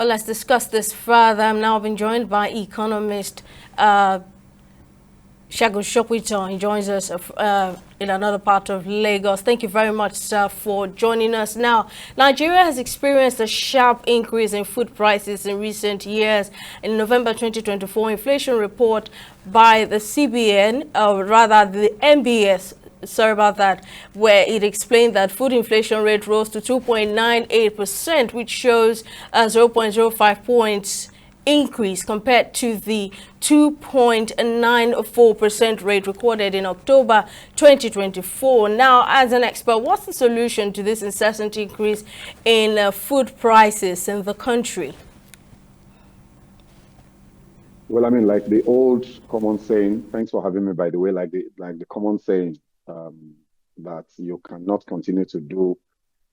Well, let's discuss this further. I'm now being joined by economist Sopitan. He joins us in another part of Lagos. Thank you very much, sir, for joining us. Now, Nigeria has experienced a sharp increase in food prices in recent years. In November 2024, inflation report by the CBN, or rather the MBS, sorry about that, where it explained that food inflation rate rose to 2.98%, which shows a 0.05 points increase compared to the 2.94% rate recorded in October 2024. Now, as an expert, what's the solution to this incessant increase in food prices in the country? Well, I mean, like the old common saying, thanks for having me, by the way, like the common saying that you cannot continue to do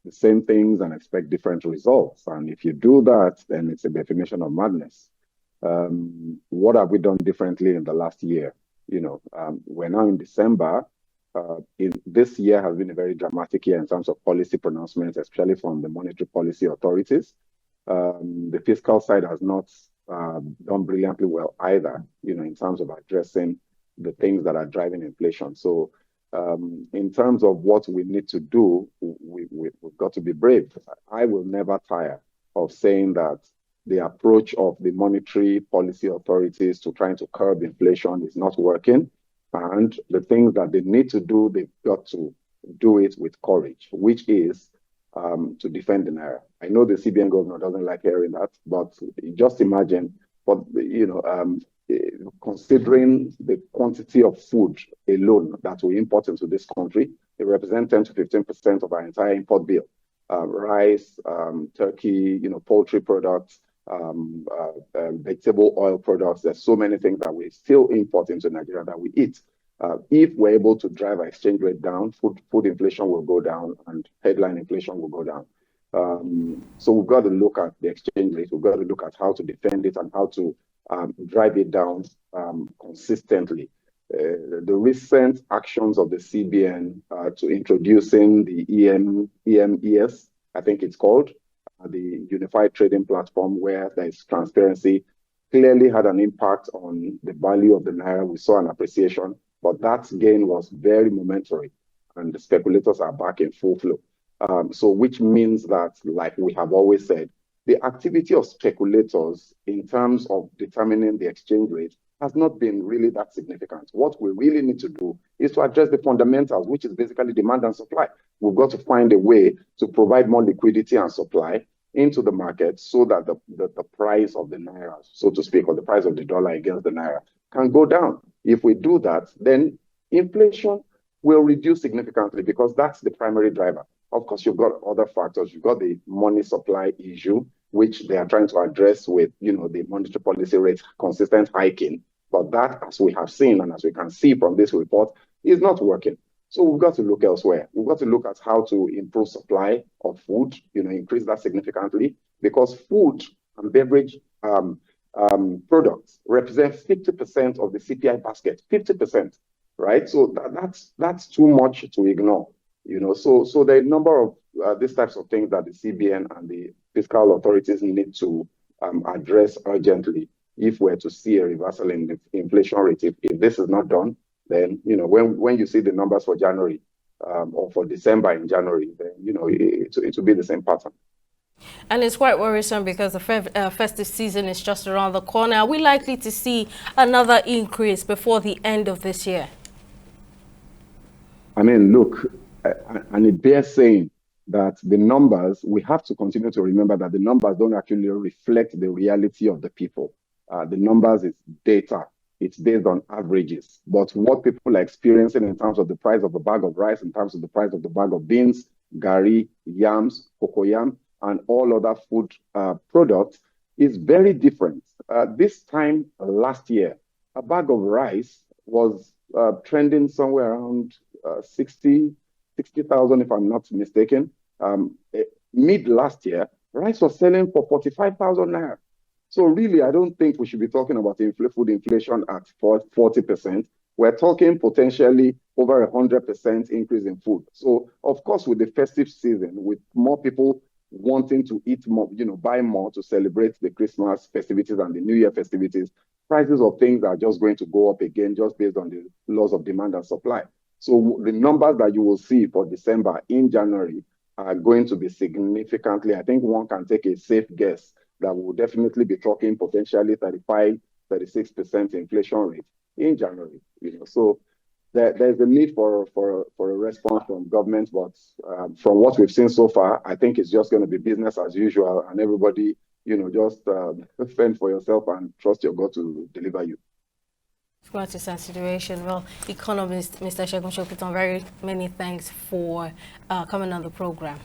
the same things and expect different results. And if you do that, then it's a definition of madness. What have we done differently in the last year? We're now in December. This year has been a very dramatic year in terms of policy pronouncements, especially from the monetary policy authorities. The fiscal side has not done brilliantly well either, in terms of addressing the things that are driving inflation. So in terms of what we need to do, we've got to be brave. I will never tire of saying that the approach of the monetary policy authorities to trying to curb inflation is not working. And the things that they need to do, they've got to do it with courage, which is to defend the naira. I know the CBN governor doesn't like hearing that, but just imagine, considering the quantity of food alone that we import into this country, it represents 10 to 15% of our entire import bill. Rice, turkey, poultry products, vegetable oil products. There's so many things that we still import into Nigeria that we eat. If we're able to drive our exchange rate down, food inflation will go down and headline inflation will go down. So we've got to look at the exchange rate. We've got to look at how to defend it and how to drive it down consistently. The recent actions of the CBN to introducing the EMES, I think it's called, the Unified Trading Platform, where there is transparency, clearly had an impact on the value of the naira. We saw an appreciation, but that gain was very momentary, and the speculators are back in full flow. So which means that, like we have always said, the activity of speculators in terms of determining the exchange rate has not been really that significant. What we really need to do is to address the fundamentals, which is basically demand and supply. We've got to find a way to provide more liquidity and supply into the market so that the price of the naira, so to speak, or the price of the dollar against the naira can go down. If we do that, then inflation will reduce significantly because that's the primary driver. Of course, you've got other factors. You've got the money supply issue, which they are trying to address with, the monetary policy rate consistent hiking. But that, as we have seen and as we can see from this report, is not working. So we've got to look elsewhere. We've got to look at how to improve supply of food, increase that significantly, because food and beverage products represent 50% of the CPI basket, 50%, right? So that's too much to ignore. So there are a number of these types of things that the CBN and the fiscal authorities need to address urgently if we're to see a reversal in the inflation rate. If this is not done, then, when you see the numbers for January or for December in January, then, it will be the same pattern. And it's quite worrisome because the festive season is just around the corner. Are we likely to see another increase before the end of this year? I mean, look, and it bears saying that the numbers, we have to continue to remember that the numbers don't actually reflect the reality of the people. The numbers is data. It's based on averages. But what people are experiencing in terms of the price of a bag of rice, in terms of the price of the bag of beans, gari, yams, cocoyam, and all other food products is very different. This time last year, a bag of rice was trending somewhere around 60,000, if I'm not mistaken. Mid last year, rice was selling for 45,000 naira. So really, I don't think we should be talking about food inflation at 40%. We're talking potentially over 100% increase in food. So of course, with the festive season, with more people wanting to eat more, buy more to celebrate the Christmas festivities and the New Year festivities, prices of things are just going to go up again just based on the laws of demand and supply. So the numbers that you will see for December in January are going to be significantly, I think one can take a safe guess that we'll definitely be talking potentially 35, 36% inflation rate in January. So there's a need for a response from government, but from what we've seen so far, I think it's just going to be business as usual, and everybody, just fend for yourself and trust your God to deliver you. It's quite a sad situation. Well, economist Mr. Sopitan, very many thanks for coming on the program.